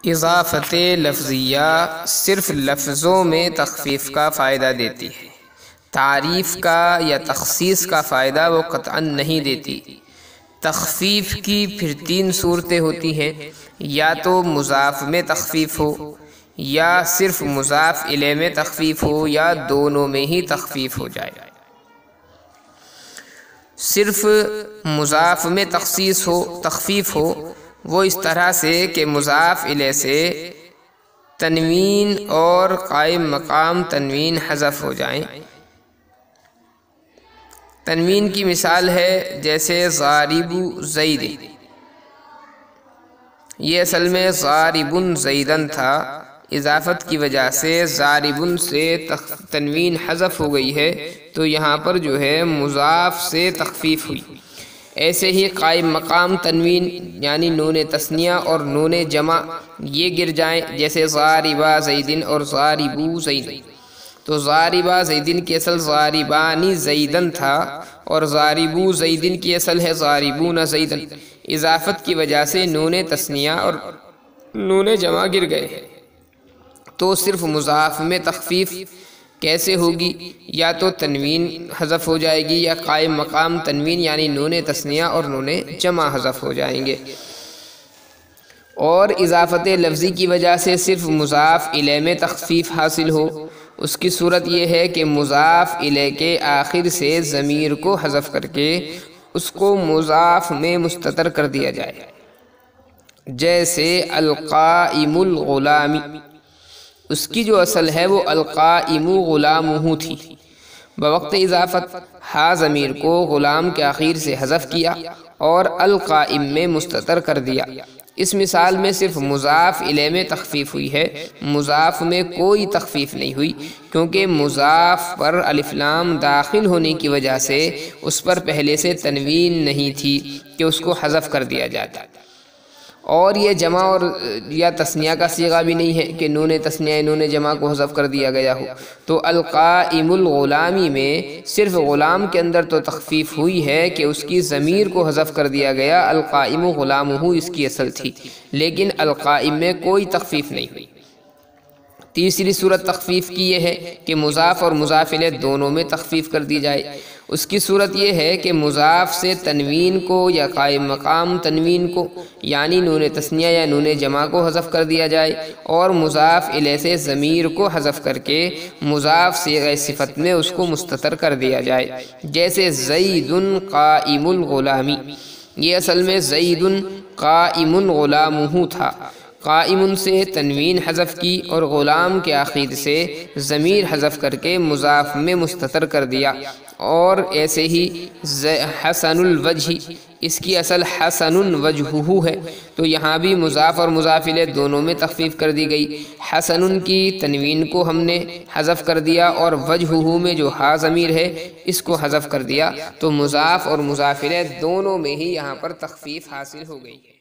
اضافت لفظیہ صرف لفظوں میں تخفیف کا فائدہ دیتی ہے، تعریف کا یا تخصیص کا فائدہ وہ قطعاً نہیں دیتی۔ تخفیف کی پھر 3 صورتیں ہوتی ہیں، یا تو مضاف میں تخفیف ہو، یا صرف مضاف الیہ میں تخفیف ہو، یا دونوں میں ہی تخفیف ہو جائے۔ صرف مضاف میں تخفیف ہو وہ اس طرح سے کہ مضاف الیہ سے تنوین اور قائم مقام تنوین حذف ہو جائیں۔ تنوین کی مثال ہے جیسے ضارب زید، یہ اصل میں ضارب زیدن تھا، اضافت کی وجہ سے ضارب سے تنوین حذف ہو گئی ہے، تو یہاں پر جو ہے مضاف سے تخفیف ہوئی۔ ایسے ہی قائم مقام تنوین یعنی نون تثنیہ اور نون جمع یہ گر جائیں، جیسے ضاربا زیدن اور ضاربو زیدن، تو ضاربا زیدن کی اصل ضاربانی زیدن تھا، اور ضاربو زیدن کی اصل ہے ضاربون زیدن، اضافت کی وجہ سے نون تثنیہ اور نون جمع گر گئے۔ تو صرف مضاف میں تخفیف کیسے ہوگی؟ یا تو تنوین حذف ہو جائے گی، یا قائم مقام تنوین یعنی نون تثنیہ اور نون جمع حذف ہو جائیں گے۔ اور اضافت لفظی کی وجہ سے صرف مضاف الیہ میں تخفیف حاصل ہو، اس کی صورت یہ ہے کہ مضاف الیہ کے آخر سے ضمیر کو حذف کر کے اس کو مضاف میں مستتر کر دیا جائے، جیسے القائم الغلام، اس کی جو اصل ہے وہ القائم غلامہ تھی، بوقت اضافت ہا ضمیر کو غلام کے آخر سے حذف کیا اور القائم میں مستتر کر دیا۔ اس مثال میں صرف مضاف الیہ میں تخفیف ہوئی ہے، مضاف میں کوئی تخفیف نہیں ہوئی، کیونکہ مضاف پر الف لام داخل ہونے کی وجہ سے اس پر پہلے سے تنوین نہیں تھی کہ اس کو حذف کر دیا جاتا، اور یہ جمع اور یا تثنیہ کا صیغہ بھی نہیں ہے کہ نون تثنیہ نون جمع کو حذف کر دیا گیا ہو۔ تو القائم الغلامی میں صرف غلام کے اندر تو تخفیف ہوئی ہے کہ اس کی ضمیر کو حذف کر دیا گیا، القائم غلامہ اس کی اصل تھی، لیکن القائم میں کوئی تخفیف نہیں ہوئی۔ تیسری صورت تخفیف کی یہ ہے کہ مضاف اور مضاف الیہ دونوں میں تخفیف کر دی جائے۔ اس کی صورت یہ ہے کہ مضاف سے تنوین کو یا قائم مقام تنوین کو یعنی نون تثنیہ یا نون جمع کو حذف کر دیا جائے، اور مضاف الیہ سے ضمیر کو حذف کر کے مضاف صیغہ صفت میں اس کو مستتر کر دیا جائے، جیسے زید قائم الغلامی، یہ اصل میں زید قائم غلامہ تھا، قائم سے تنوین حذف کی اور غلام کے آخر سے ضمیر حذف کر کے مضاف میں مستتر کر دیا۔ اور ایسے ہی حسن الوجہ، اس کی اصل حسن وجہہ ہے، تو یہاں بھی مضاف اور مضاف الیہ دونوں میں تخفیف کر دی گئی۔ حسن کی تنوین کو ہم نے حذف کر دیا، اور وجہہ میں جو ہا ضمیر ہے اس کو حذف کر دیا، تو مضاف اور مضاف الیہ دونوں میں ہی یہاں پر تخفیف حاصل ہو گئی ہے۔